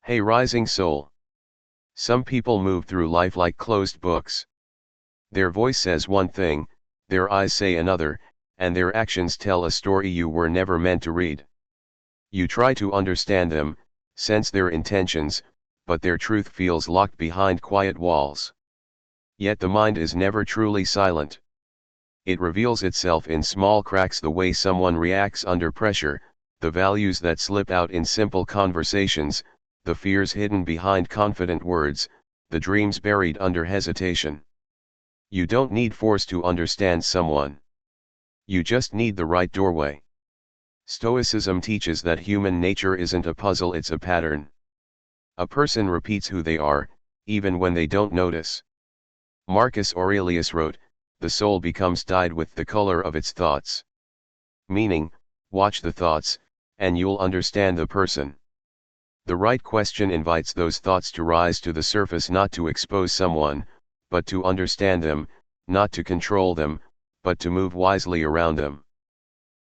Hey rising soul. Some people move through life like closed books. Their voice says one thing, their eyes say another, and their actions tell a story you were never meant to read. You try to understand them, sense their intentions, but their truth feels locked behind quiet walls. Yet the mind is never truly silent. It reveals itself in small cracks, the way someone reacts under pressure, the values that slip out in simple conversations, the fears hidden behind confident words, the dreams buried under hesitation. You don't need force to understand someone. You just need the right doorway. Stoicism teaches that human nature isn't a puzzle, it's a pattern. A person repeats who they are, even when they don't notice. Marcus Aurelius wrote, "The soul becomes dyed with the color of its thoughts." Meaning, watch the thoughts, and you'll understand the person. The right question invites those thoughts to rise to the surface, not to expose someone, but to understand them, not to control them, but to move wisely around them.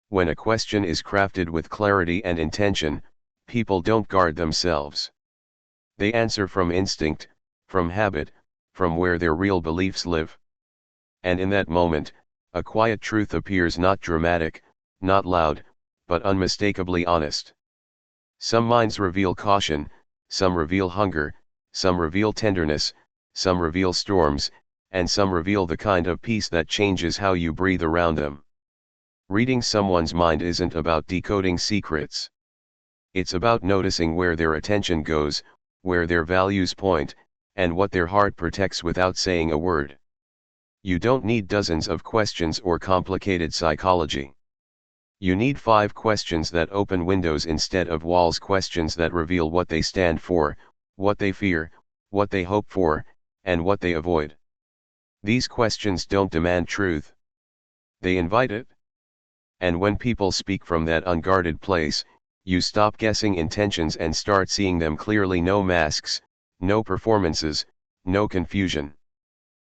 When a question is crafted with clarity and intention, people don't guard themselves. They answer from instinct, from habit, from where their real beliefs live. And in that moment, a quiet truth appears, not dramatic, not loud, but unmistakably honest. Some minds reveal caution, some reveal hunger, some reveal tenderness, some reveal storms, and some reveal the kind of peace that changes how you breathe around them. Reading someone's mind isn't about decoding secrets. It's about noticing where their attention goes, where their values point, and what their heart protects without saying a word. You don't need dozens of questions or complicated psychology. You need 5 questions that open windows instead of walls, questions that reveal what they stand for, what they fear, what they hope for, and what they avoid. These questions don't demand truth. They invite it. And when people speak from that unguarded place, you stop guessing intentions and start seeing them clearly. No masks, no performances, no confusion.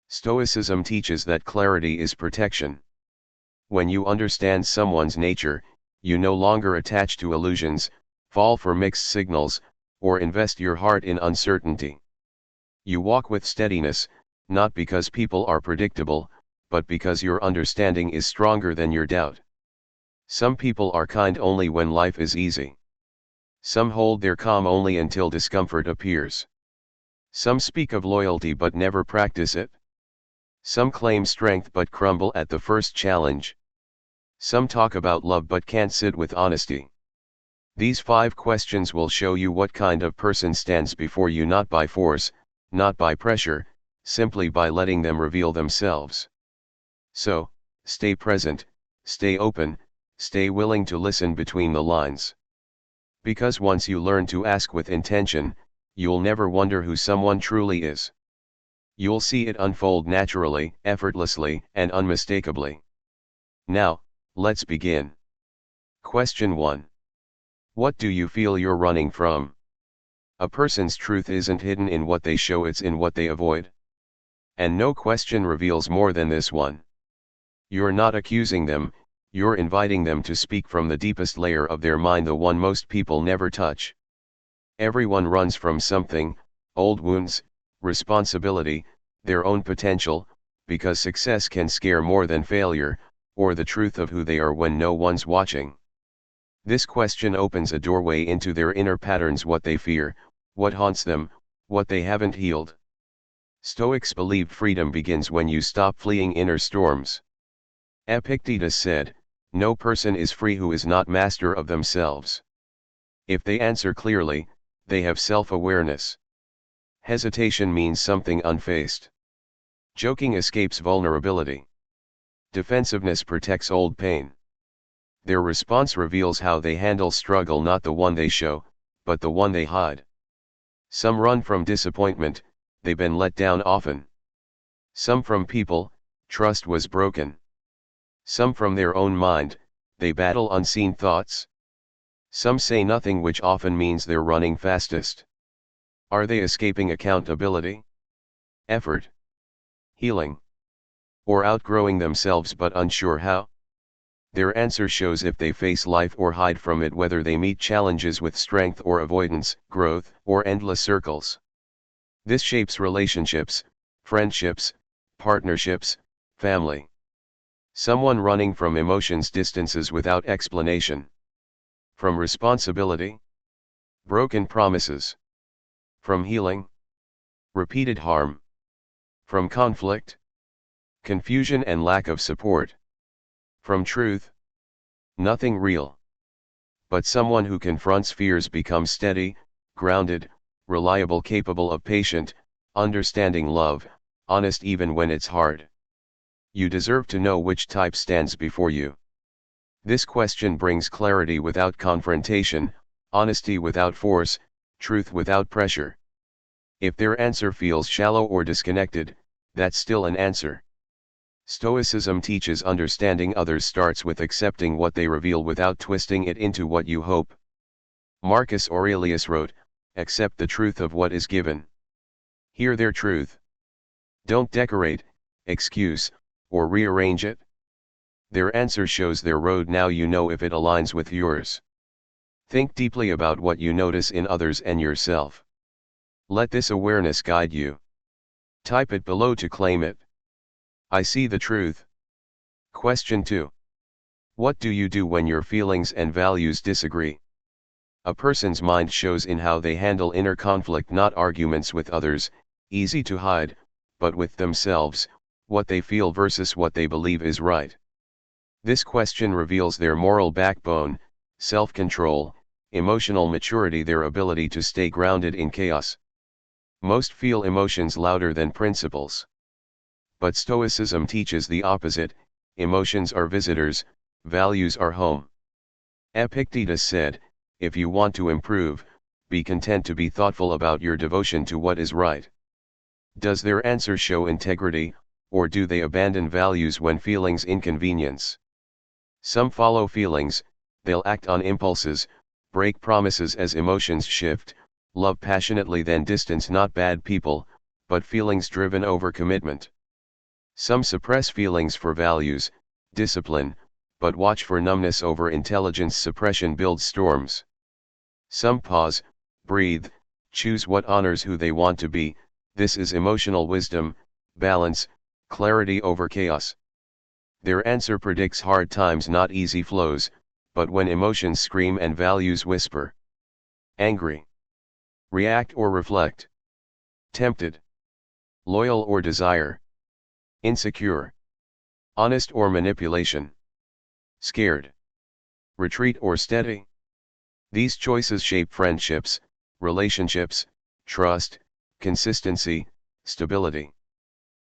Stoicism teaches that clarity is protection. When you understand someone's nature, you no longer attach to illusions, fall for mixed signals, or invest your heart in uncertainty. You walk with steadiness, not because people are predictable, but because your understanding is stronger than your doubt. Some people are kind only when life is easy. Some hold their calm only until discomfort appears. Some speak of loyalty but never practice it. Some claim strength but crumble at the first challenge. Some talk about love but can't sit with honesty. These 5 questions will show you what kind of person stands before you, not by force, not by pressure, simply by letting them reveal themselves. So, stay present, stay open, stay willing to listen between the lines. Because once you learn to ask with intention, you'll never wonder who someone truly is. You'll see it unfold naturally, effortlessly, and unmistakably. Now, let's begin. Question 1. What do you feel you're running from? A person's truth isn't hidden in what they show, it's in what they avoid. And no question reveals more than this one. You're not accusing them, you're inviting them to speak from the deepest layer of their mind, the one most people never touch. Everyone runs from something: old wounds, responsibility, their own potential, because success can scare more than failure, or the truth of who they are when no one's watching. This question opens a doorway into their inner patterns, what they fear, what haunts them, what they haven't healed. Stoics believed freedom begins when you stop fleeing inner storms. Epictetus said, "No person is free who is not master of themselves." If they answer clearly, they have self-awareness. Hesitation means something unfaced. Joking escapes vulnerability. Defensiveness protects old pain. Their response reveals how they handle struggle, not the one they show, but the one they hide. Some run from disappointment, they've been let down often. Some from people, trust was broken. Some from their own mind, they battle unseen thoughts. Some say nothing, which often means they're running fastest. Are they escaping accountability, effort, healing, or outgrowing themselves but unsure how? Their answer shows if they face life or hide from it, whether they meet challenges with strength or avoidance, growth or endless circles. This shapes relationships, friendships, partnerships, family. Someone running from emotions distances without explanation. From responsibility, broken promises. From healing, repeated harm. From conflict, confusion and lack of support. From truth, nothing real. But someone who confronts fears becomes steady, grounded, reliable, capable of patient, understanding love, honest even when it's hard. You deserve to know which type stands before you. This question brings clarity without confrontation, honesty without force, truth without pressure. If their answer feels shallow or disconnected, that's still an answer. Stoicism teaches understanding others starts with accepting what they reveal without twisting it into what you hope. Marcus Aurelius wrote, "Accept the truth of what is given. Hear their truth. Don't decorate, excuse, or rearrange it." Their answer shows their road. Now you know if it aligns with yours. Think deeply about what you notice in others and yourself. Let this awareness guide you. Type it below to claim it. I see the truth. Question 2. What do you do when your feelings and values disagree? A person's mind shows in how they handle inner conflict, not arguments with others, easy to hide, but with themselves, what they feel versus what they believe is right. This question reveals their moral backbone, self-control, emotional maturity, their ability to stay grounded in chaos. Most feel emotions louder than principles. But Stoicism teaches the opposite: emotions are visitors, values are home. Epictetus said, "If you want to improve, be content to be thoughtful about your devotion to what is right." Does their answer show integrity, or do they abandon values when feelings inconvenience? Some follow feelings, they'll act on impulses, break promises as emotions shift, love passionately then distance. Not bad people, but feelings driven over commitment. Some suppress feelings for values, discipline, but watch for numbness over intelligence. Suppression builds storms. Some pause, breathe, choose what honors who they want to be. This is emotional wisdom, balance, clarity over chaos. Their answer predicts hard times, not easy flows, but when emotions scream and values whisper. Angry. React or reflect. Tempted. Loyal or desire. Insecure. Honest or manipulation. Scared. Retreat or steady. These choices shape friendships, relationships, trust, consistency, stability.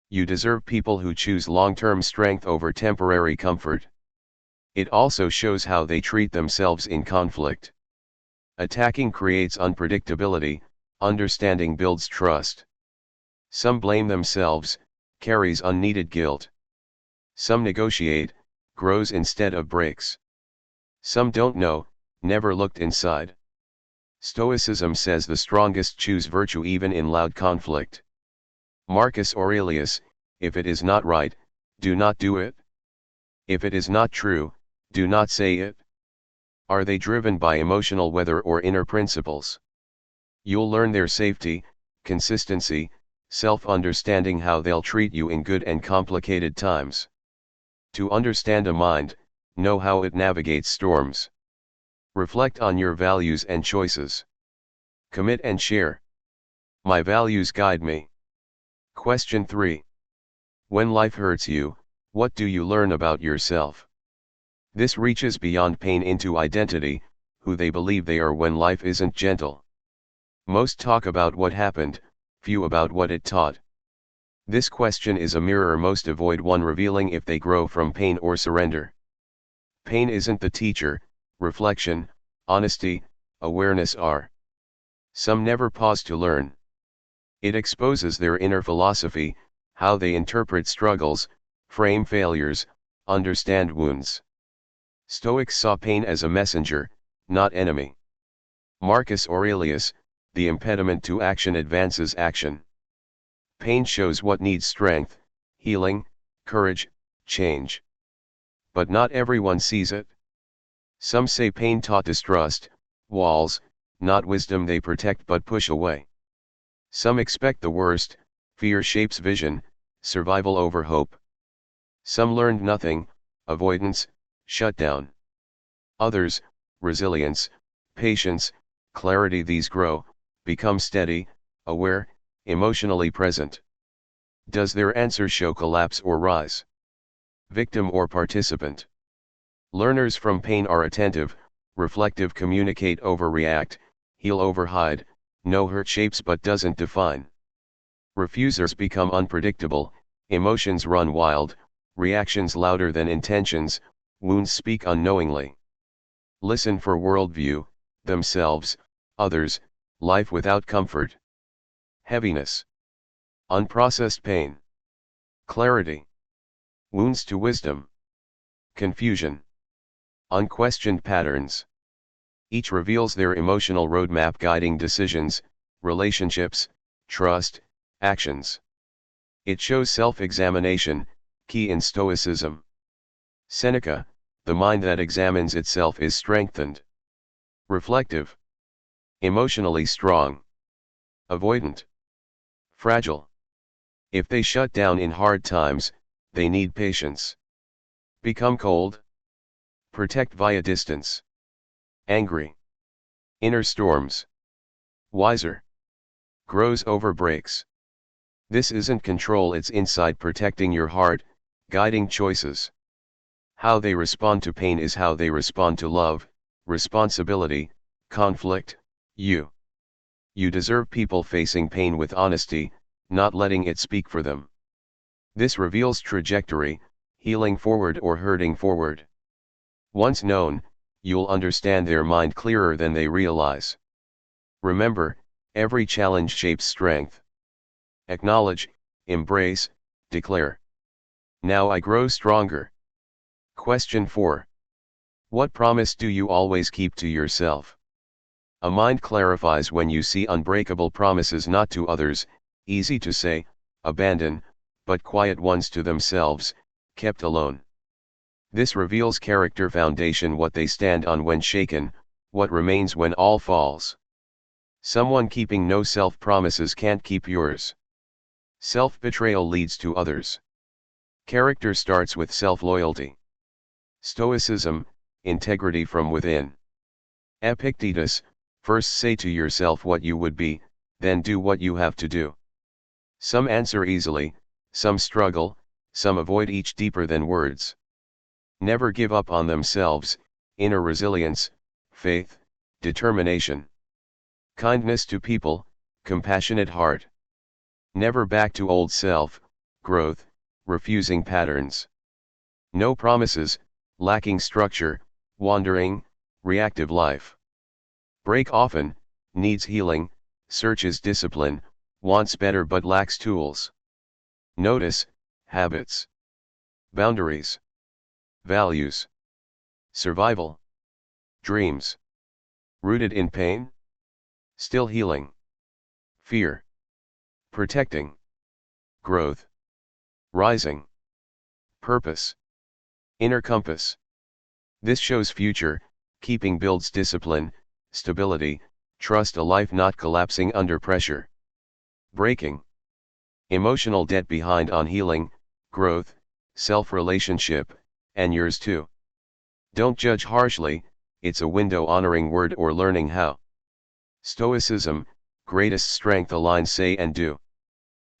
You deserve people who choose long-term strength over temporary comfort. It also shows how they treat themselves in conflict. Attacking creates unpredictability, understanding builds trust. Some blame themselves, carries unneeded guilt. Some negotiate, grows instead of breaks. Some don't know, never looked inside. Stoicism says the strongest choose virtue even in loud conflict. Marcus Aurelius, "If it is not right, do not do it. If it is not true, do not say it." Are they driven by emotional weather or inner principles? You'll learn their safety, consistency, self-understanding, how they'll treat you in good and complicated times. To understand a mind, know how it navigates storms. Reflect on your values and choices. Commit and share. My values guide me. Question 3. When life hurts you, what do you learn about yourself? This reaches beyond pain into identity, who they believe they are when life isn't gentle. Most talk about what happened, few about what it taught. This question is a mirror most avoid one, revealing if they grow from pain or surrender. Pain isn't the teacher, reflection, honesty, awareness are. Some never pause to learn. It exposes their inner philosophy, how they interpret struggles, frame failures, understand wounds. Stoics saw pain as a messenger, not enemy. Marcus Aurelius, "The impediment to action advances action." Pain shows what needs strength, healing, courage, change. But not everyone sees it. Some say pain taught distrust, walls, not wisdom they protect but push away. Some expect the worst, fear shapes vision, survival over hope. Some learned nothing, avoidance, shutdown. Others, resilience, patience, clarity these grow, become steady, aware, emotionally present. Does their answer show collapse or rise? Victim or participant? Learners from pain are attentive, reflective, communicate over react, heal over hide, know hurt shapes but doesn't define. Refusers become unpredictable, emotions run wild, reactions louder than intentions, wounds speak unknowingly. Listen for worldview, themselves, others, life without comfort. Heaviness. Unprocessed pain. Clarity. Wounds to wisdom. Confusion. Unquestioned patterns. Each reveals their emotional roadmap guiding decisions, relationships, trust, actions. It shows self-examination, key in Stoicism. Seneca, the mind that examines itself is strengthened. Reflective. Emotionally strong. Avoidant. Fragile. If they shut down in hard times, they need patience. Become cold. Protect via distance. Angry. Inner storms. Wiser. Grows over breaks. This isn't control, it's insight protecting your heart, guiding choices. How they respond to pain is how they respond to love, responsibility, conflict, you. You deserve people facing pain with honesty, not letting it speak for them. This reveals trajectory, healing forward or hurting forward. Once known, you'll understand their mind clearer than they realize. Remember, every challenge shapes strength. Acknowledge, embrace, declare. Now I grow stronger. Question 4. What promise do you always keep to yourself? A mind clarifies when you see unbreakable promises not to others, easy to say, abandon, but quiet ones to themselves, kept alone. This reveals character foundation, what they stand on when shaken, what remains when all falls. Someone keeping no self-promises can't keep yours. Self-betrayal leads to others. Character starts with self-loyalty. Stoicism, integrity from within. Epictetus, first say to yourself what you would be, then do what you have to do. Some answer easily, some struggle, some avoid each deeper than words. Never give up on themselves, inner resilience, faith, determination. Kindness to people, compassionate heart. Never back to old self, growth, refusing patterns. No promises, lacking structure, wandering, reactive life. Break often, needs healing, searches discipline, wants better but lacks tools. Notice, habits. Boundaries. Values. Survival. Dreams. Rooted in pain. Still healing. Fear. Protecting. Growth. Rising. Purpose. Inner compass. This shows future, keeping builds discipline, stability, trust, a life not collapsing under pressure. Breaking. Emotional debt behind on healing, growth, self-relationship, and yours too. Don't judge harshly, it's a window honoring word or learning how. Stoicism, greatest strength aligns say and do.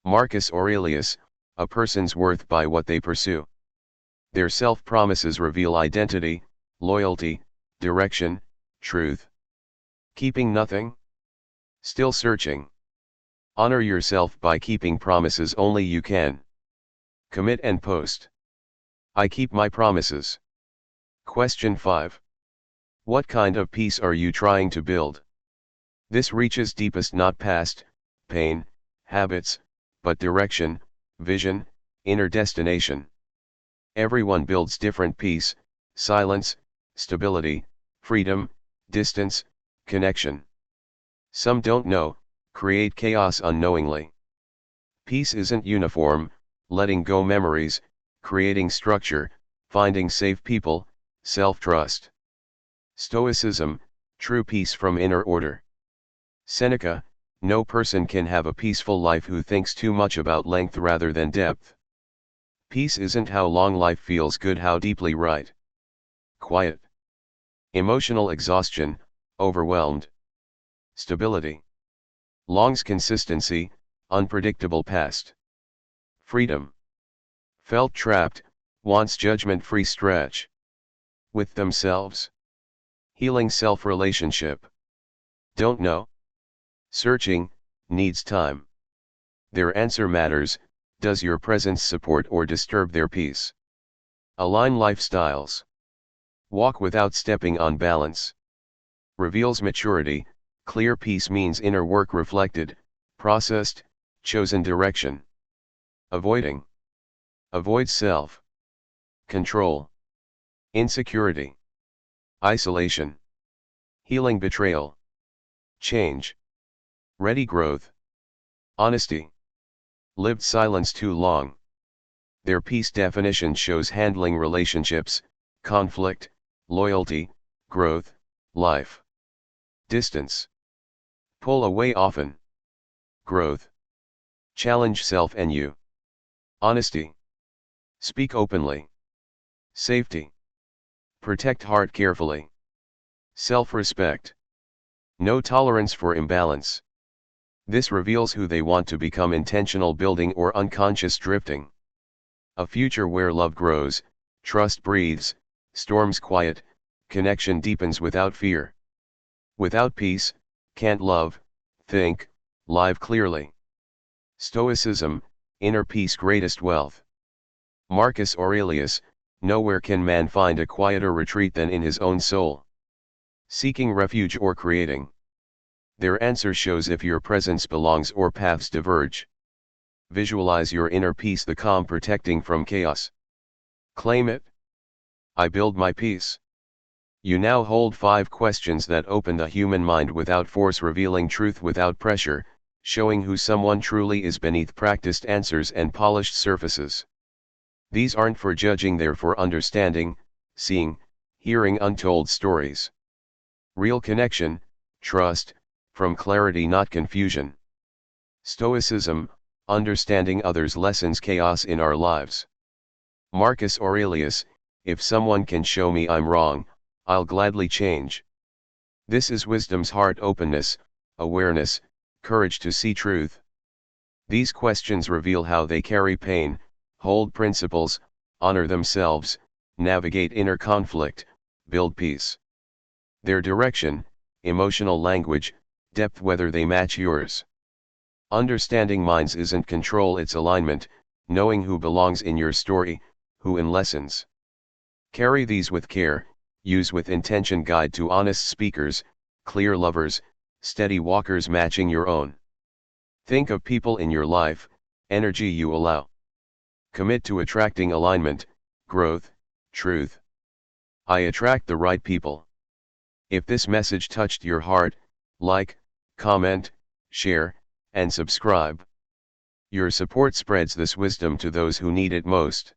Marcus Aurelius, a person's worth by what they pursue. Their self-promises reveal identity, loyalty, direction, truth. Keeping nothing? Still searching. Honor yourself by keeping promises only you can. Commit and post. I keep my promises. Question 5. What kind of peace are you trying to build? This reaches deepest not past, pain, habits, but direction, vision, inner destination. Everyone builds different peace, silence, stability, freedom, distance, connection. Some don't know, create chaos unknowingly. Peace isn't uniform, letting go memories, creating structure, finding safe people, self-trust. Stoicism, true peace from inner order. Seneca, no person can have a peaceful life who thinks too much about length rather than depth. Peace isn't how long life feels good, how deeply right. Quiet. Emotional exhaustion, overwhelmed. Stability. Long's consistency, unpredictable past. Freedom. Felt trapped, wants judgment-free stretch. With themselves. Healing self-relationship. Don't know. Searching, needs time. Their answer matters, does your presence support or disturb their peace? Align lifestyles. Walk without stepping on balance. Reveals maturity, clear peace means inner work reflected, processed, chosen direction. Avoiding. Avoid self. Control. Insecurity. Isolation. Healing betrayal. Change. Ready growth. Honesty. Lived silence too long. Their peace definition shows handling relationships, conflict, loyalty, growth, life. Distance. Pull away often. Growth. Challenge self and you. Honesty. Speak openly. Safety. Protect heart carefully. Self-respect. No tolerance for imbalance. This reveals who they want to become: intentional building or unconscious drifting. A future where love grows, trust breathes, storms quiet, connection deepens without fear. Without peace, can't love, think, live clearly. Stoicism, inner peace greatest wealth. Marcus Aurelius, nowhere can man find a quieter retreat than in his own soul. Seeking refuge or creating. Their answer shows if your presence belongs or paths diverge. Visualize your inner peace, the calm protecting from chaos. Claim it. I build my peace. You now hold 5 questions that open the human mind without force, revealing truth without pressure, showing who someone truly is beneath practiced answers and polished surfaces. These aren't for judging, they're for understanding, seeing, hearing untold stories. Real connection, trust, from clarity not confusion. Stoicism, understanding others lessens chaos in our lives. Marcus Aurelius, if someone can show me I'm wrong, I'll gladly change. This is wisdom's heart: openness, awareness, courage to see truth. These questions reveal how they carry pain, hold principles, honor themselves, navigate inner conflict, build peace. Their direction, emotional language, depth, whether they match yours. Understanding minds isn't control, it's alignment, knowing who belongs in your story, who in lessons. Carry these with care, use with intention. Guide to honest speakers, clear lovers, steady walkers matching your own. Think of people in your life, energy you allow. Commit to attracting alignment, growth, truth. I attract the right people. If this message touched your heart, like, comment, share, and subscribe. Your support spreads this wisdom to those who need it most.